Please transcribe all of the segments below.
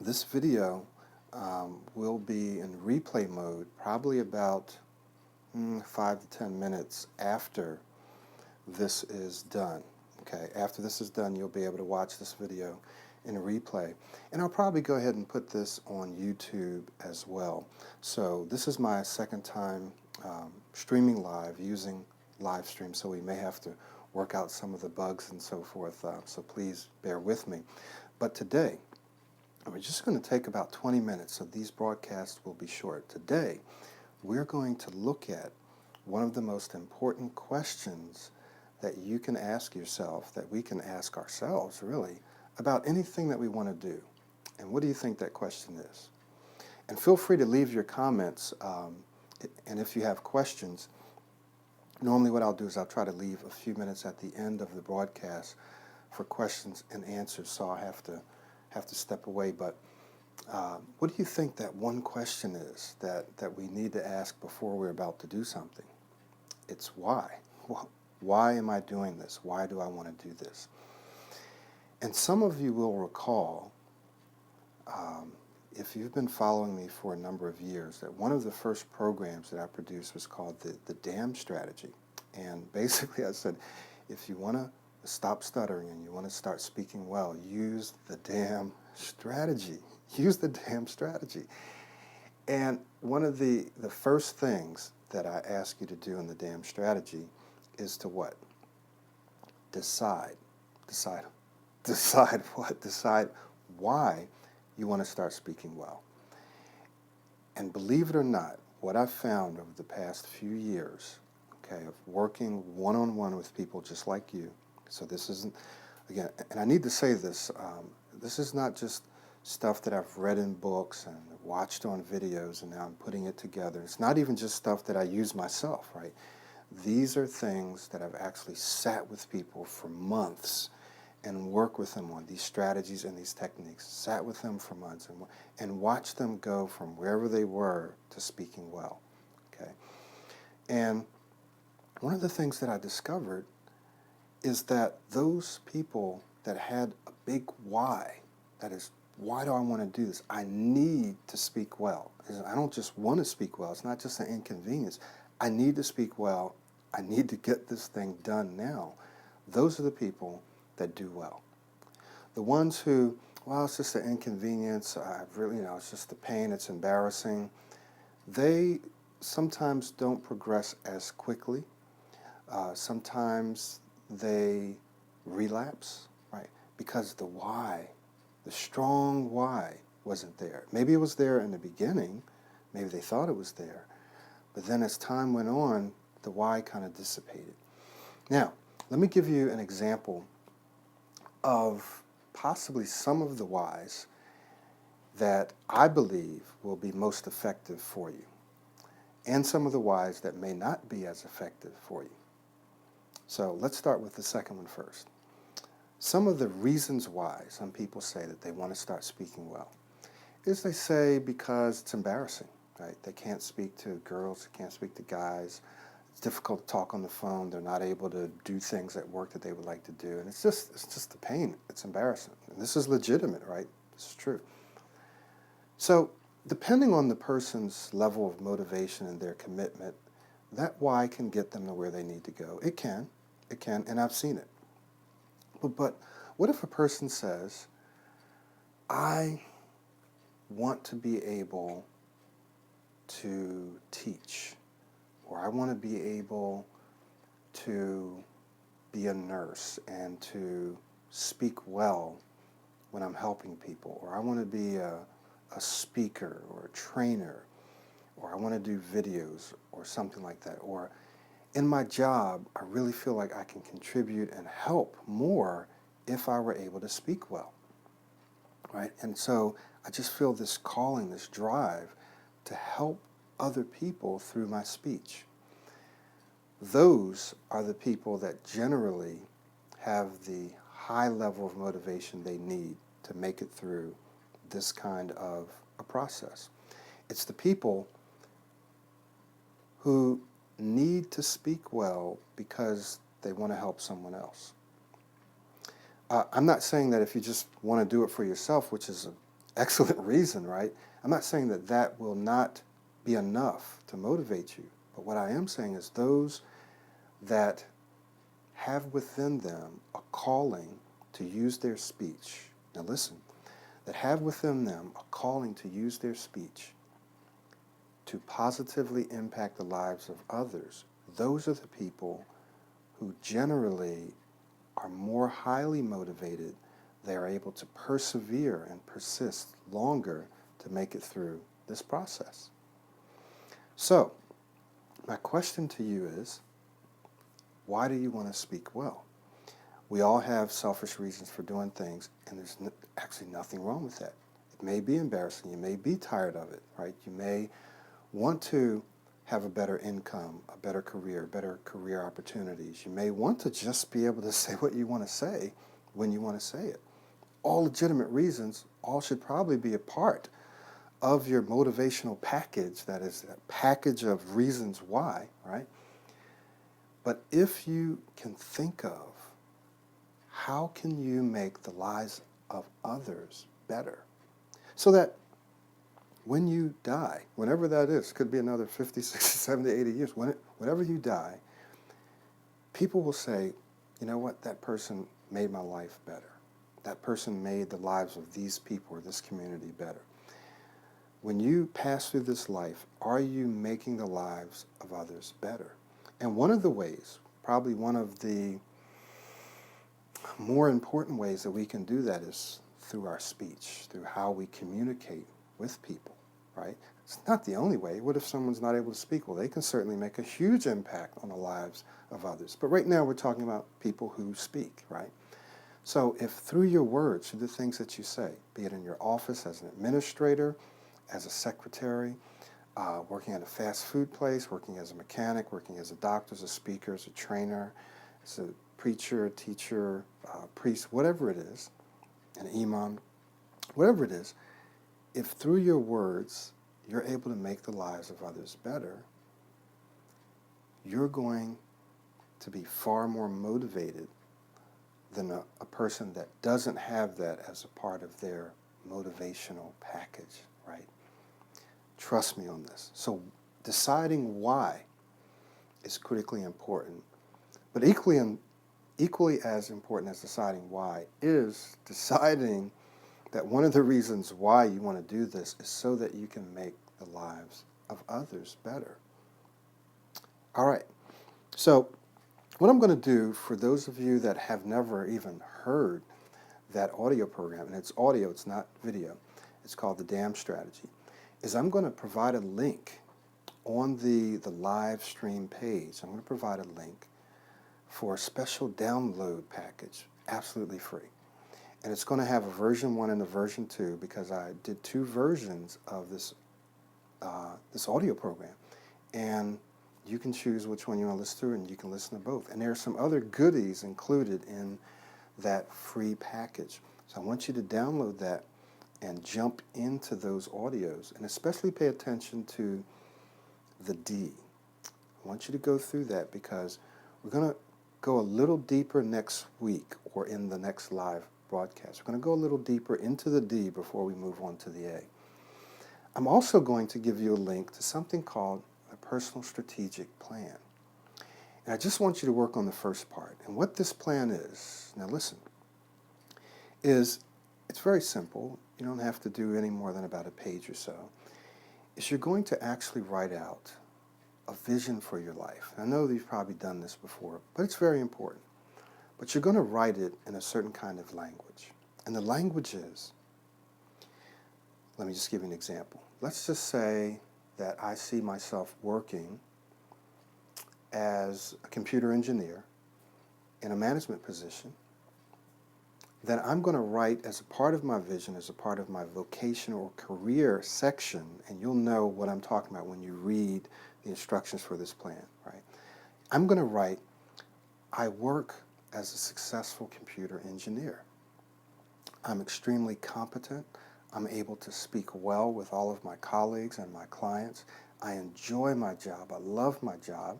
This video will be in replay mode probably about 5 to 10 minutes after this is done. Okay, after this is done, you'll be able to watch this video in replay. And I'll probably go ahead and put this on YouTube as well. So this is my second time streaming live using live stream, so we may have to work out some of the bugs and so forth, so please bear with me. But today, we're just going to take about 20 minutes, so these broadcasts will be short. Today, we're going to look at one of the most important questions that you can ask yourself, that we can ask ourselves, really, about anything that we want to do. And what do you think that question is? And feel free to leave your comments, and if you have questions, normally what I'll do is I'll try to leave a few minutes at the end of the broadcast for questions and answers, so I'll have to step away. But what do you think that one question is that we need to ask before we're about to do something? It's why. Why am I doing this? Why do I want to do this? And some of you will recall, if you've been following me for a number of years, that one of the first programs that I produced was called the D.A.M strategy. And basically I said, if you want to stop stuttering and you want to start speaking well, use the D.A.M strategy. Use the D.A.M strategy. And one of the first things that I ask you to do in the D.A.M strategy is to what? Decide. Decide what? Decide why you want to start speaking well. And believe it or not, what I've found over the past few years, okay, of working one-on-one with people just like you, so this isn't, again, and I need to say this, this is not just stuff that I've read in books and watched on videos and now I'm putting it together. It's not even just stuff that I use myself, right? These are things that I've actually sat with people for months and worked with them on these strategies and these techniques, sat with them for months and watched them go from wherever they were to speaking well, okay? And one of the things that I discovered is that those people that had a big why, that is, why do I want to do this? I need to speak well. I don't just want to speak well. It's not just an inconvenience. I need to speak well. I need to get this thing done now. Those are the people that do well. The ones who, well, it's just an inconvenience. It's just the pain. It's embarrassing. They sometimes don't progress as quickly. Sometimes they relapse, right? Because the why, the strong why, wasn't there. Maybe it was there in the beginning. Maybe they thought it was there. But then as time went on, the why kind of dissipated. Now, let me give you an example of possibly some of the whys that I believe will be most effective for you, and some of the whys that may not be as effective for you. So let's start with the second one first. Some of the reasons why some people say that they want to start speaking well is they say because it's embarrassing, right? They can't speak to girls, they can't speak to guys. It's difficult to talk on the phone. They're not able to do things at work that they would like to do. And it's just the pain. It's embarrassing. And this is legitimate, right? This is true. So depending on the person's level of motivation and their commitment, that why can get them to where they need to go. It can, and I've seen it. But what if a person says, I want to be able to teach, or I want to be able to be a nurse and to speak well when I'm helping people, or I want to be a speaker or a trainer, or I want to do videos or something like that, or in my job, I really feel like I can contribute and help more if I were able to speak well, right? And so I just feel this calling, this drive to help other people through my speech. Those are the people that generally have the high level of motivation they need to make it through this kind of a process. It's the people who need to speak well because they want to help someone else. I'm not saying that if you just want to do it for yourself, which is excellent reason, right? I'm not saying that that will not be enough to motivate you. But what I am saying is those that have within them a calling to use their speech. Now listen, that have within them a calling to use their speech to positively impact the lives of others. Those are the people who generally are more highly motivated. They are able to persevere and persist longer to make it through this process. So, my question to you is, why do you want to speak well? We all have selfish reasons for doing things, and there's actually nothing wrong with that. It may be embarrassing. You may be tired of it, right? You may want to have a better income, a better career opportunities. You may want to just be able to say what you want to say when you want to say it. All legitimate reasons, all should probably be a part of your motivational package, that is a package of reasons why, right? But if you can think of how can you make the lives of others better so that when you die, whenever that is, could be another 50, 60, 70, 80 years, whenever you die, people will say, you know what, that person made my life better. That person made the lives of these people or this community better. When you pass through this life, are you making the lives of others better? And one of the ways, probably one of the more important ways that we can do that is through our speech, through how we communicate with people, right? It's not the only way. What if someone's not able to speak? Well, they can certainly make a huge impact on the lives of others. But right now we're talking about people who speak, right? So if through your words, through the things that you say, be it in your office as an administrator, as a secretary, working at a fast food place, working as a mechanic, working as a doctor, as a speaker, as a trainer, as a preacher, teacher, priest, whatever it is, an imam, whatever it is, if through your words you're able to make the lives of others better, you're going to be far more motivated than a person that doesn't have that as a part of their motivational package, right? Trust me on this. So deciding why is critically important, but equally as important as deciding why is deciding that one of the reasons why you want to do this is so that you can make the lives of others better. All right. So what I'm going to do for those of you that have never even heard that audio program, and it's audio, it's not video, it's called the D.A.M strategy, is I'm going to provide a link on the live stream page. I'm going to provide a link for a special download package, absolutely free. And it's going to have a version 1 and a version 2 because I did 2 versions of this audio program. And you can choose which one you want to listen to, and you can listen to both. And there are some other goodies included in that free package. So I want you to download that and jump into those audios, and especially pay attention to the D. I want you to go through that because we're going to go a little deeper next week or in the next live broadcast. We're going to go a little deeper into the D before we move on to the A. I'm also going to give you a link to something called a personal strategic plan. And I just want you to work on the first part. And what this plan is, now listen, is it's very simple. You don't have to do any more than about a page or so. Is you're going to actually write out a vision for your life. I know that you've probably done this before, but it's very important. But you're going to write it in a certain kind of language. And the language is, let me just give you an example. Let's just say that I see myself working as a computer engineer in a management position. Then I'm going to write as a part of my vision, as a part of my vocational or career section, and you'll know what I'm talking about when you read the instructions for this plan, right? I'm going to write, I work as a successful computer engineer. I'm extremely competent. I'm able to speak well with all of my colleagues and my clients. I enjoy my job. I love my job.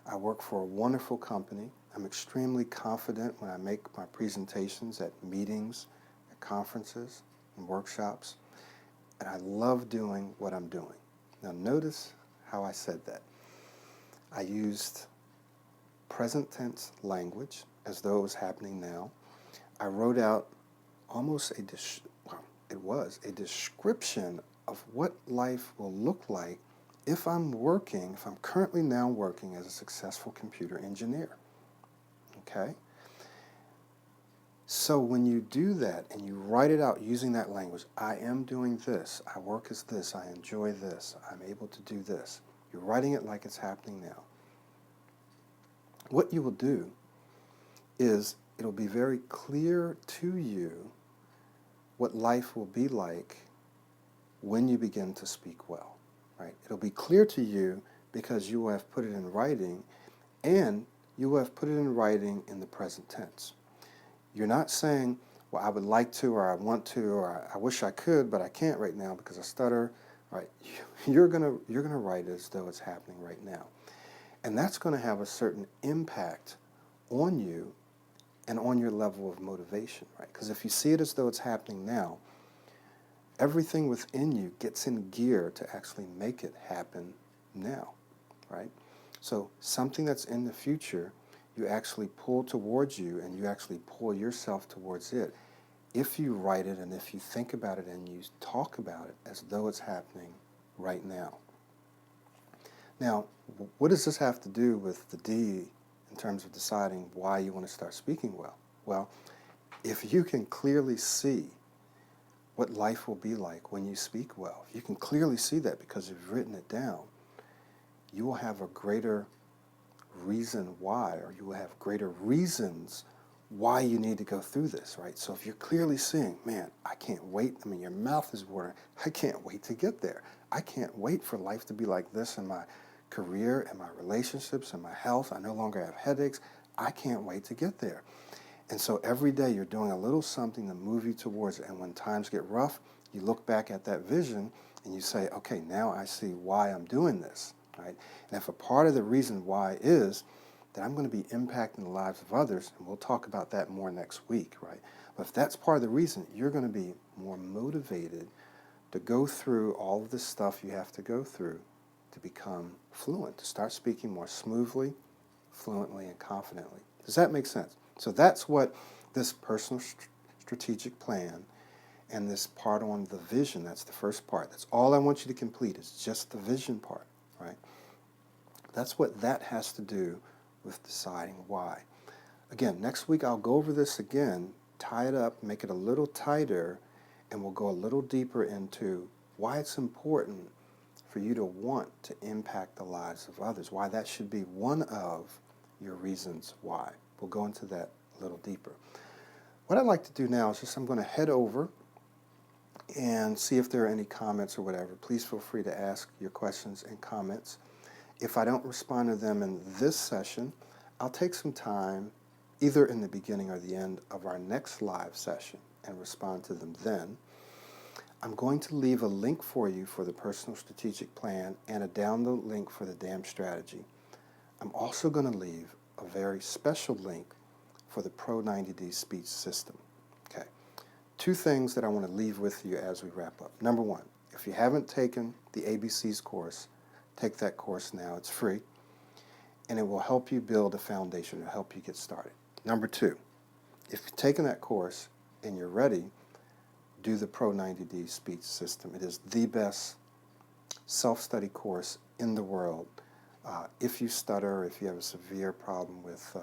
I work for a wonderful company. I'm extremely confident when I make my presentations at meetings, at conferences, and workshops. and I love doing what I'm doing. Now notice how I said that. I used present tense language as though it was happening now. I wrote out almost it was a description of what life will look like if I'm currently now working as a successful computer engineer. Okay? So when you do that and you write it out using that language, I am doing this, I work as this, I enjoy this, I'm able to do this. You're writing it like it's happening now. What you will do is it'll be very clear to you what life will be like when you begin to speak well, right? It'll be clear to you because you will have put it in writing, and you will have put it in writing in the present tense. You're not saying, well, I would like to, or I want to, or I wish I could, but I can't right now because I stutter. Right? You're gonna write it as though it's happening right now. And that's going to have a certain impact on you and on your level of motivation, right? Because if you see it as though it's happening now, everything within you gets in gear to actually make it happen now, right? So something that's in the future, you actually pull towards you, and you actually pull yourself towards it if you write it and if you think about it and you talk about it as though it's happening right now. Now, what does this have to do with the D in terms of deciding why you want to start speaking well? Well, if you can clearly see what life will be like when you speak well, if you can clearly see that because you've written it down, you will have a greater reason why, or you will have greater reasons why you need to go through this, right? So if you're clearly seeing, man, I can't wait. I mean, your mouth is watering. I can't wait to get there. I can't wait for life to be like this in my career and my relationships and my health. I no longer have headaches. I can't wait to get there. And so every day you're doing a little something to move you towards it. And when times get rough, you look back at that vision and you say, okay, now I see why I'm doing this, right? And if a part of the reason why is that I'm going to be impacting the lives of others, and we'll talk about that more next week, right? But if that's part of the reason, you're going to be more motivated to go through all of the stuff you have to go through to become fluent, to start speaking more smoothly, fluently, and confidently. Does that make sense? So that's what this personal strategic plan and this part on the vision, that's the first part. That's all I want you to complete is just the vision part, right? That's what that has to do with deciding why. Again, next week I'll go over this again, tie it up, make it a little tighter, and we'll go a little deeper into why it's important for you to want to impact the lives of others, why that should be one of your reasons why. We'll go into that a little deeper. What I'd like to do now is just I'm going to head over and see if there are any comments or whatever. Please feel free to ask your questions and comments. If I don't respond to them in this session, I'll take some time either in the beginning or the end of our next live session and respond to them then. I'm going to leave a link for you for the personal strategic plan and a download link for the D.A.M strategy. I'm also going to leave a very special link for the Pro 90D speech system. Okay. Two things that I want to leave with you as we wrap up. Number one, if you haven't taken the ABCs course, take that course now. It's free, and it will help you build a foundation. It will help you get started. Number two, if you've taken that course and you're ready, do the Pro 90D speech system. It is the best self-study course in the world. If you stutter, if you have a severe problem with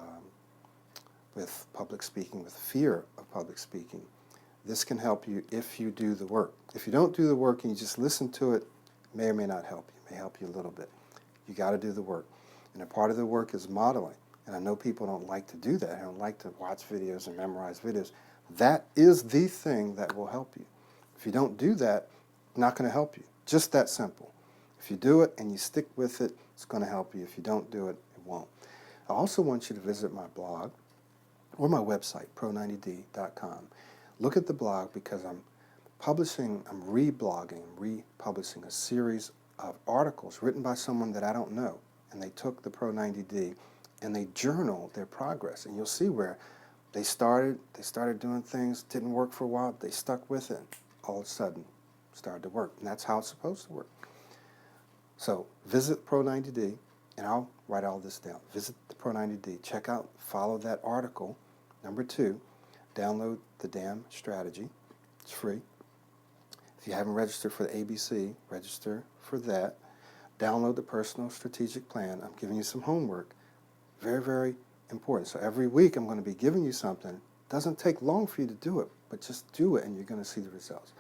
public speaking, with fear of public speaking, this can help you if you do the work. If you don't do the work and you just listen to it, it may or may not help you. It may help you a little bit. You got to do the work. And a part of the work is modeling. And I know people don't like to do that. They don't like to watch videos and memorize videos. That is the thing that will help you. If you don't do that, it's not going to help you. Just that simple. If you do it and you stick with it, it's going to help you. If you don't do it, it won't. I also want you to visit my blog or my website, pro90d.com. Look at the blog because I'm reblogging, republishing a series of articles written by someone that I don't know. And they took the Pro 90D and they journaled their progress. And you'll see where they started doing things, didn't work for a while, they stuck with it. All of a sudden, started to work. And that's how it's supposed to work. So visit Pro90D, and I'll write all this down. Visit the Pro90D. Check out, follow that article. Number 2, download the D.A.M strategy. It's free. If you haven't registered for the ABC, register for that. Download the personal strategic plan. I'm giving you some homework. Very, very important. So every week I'm going to be giving you something. It doesn't take long for you to do it, but just do it and you're going to see the results.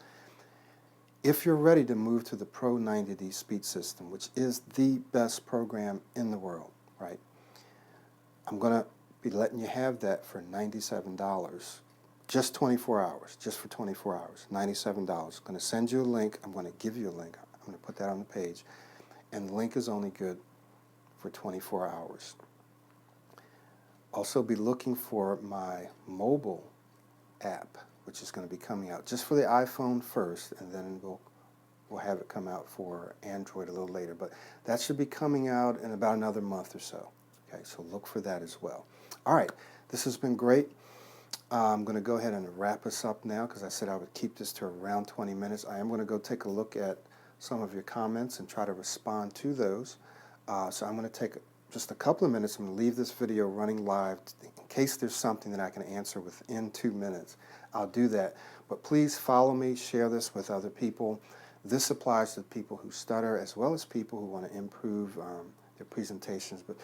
If you're ready to move to the Pro90D speech system, which is the best program in the world, right? I'm going to be letting you have that for $97. Just 24 hours, just for 24 hours, $97. I'm going to send you a link. I'm going to give you a link. I'm going to put that on the page. And the link is only good for 24 hours. Also be looking for my mobile app, which is going to be coming out just for the iPhone first, and then we'll have it come out for Android a little later. But that should be coming out in about another month or so. Okay, so look for that as well. All right, this has been great. I'm going to go ahead and wrap us up now because I said I would keep this to around 20 minutes. I am going to go take a look at some of your comments and try to respond to those. So I'm going to take just a couple of minutes. I'm going to leave this video running live in case there's something that I can answer within 2 minutes. I'll do that. But please follow me, share this with other people. This applies to people who stutter as well as people who want to improve their presentations, but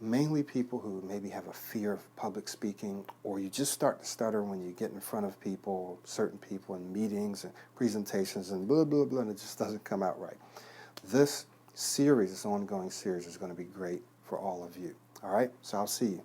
mainly people who maybe have a fear of public speaking, or you just start to stutter when you get in front of people, certain people in meetings and presentations and blah, blah, blah, and it just doesn't come out right. This series, this ongoing series, is going to be great for all of you. All right? So I'll see you.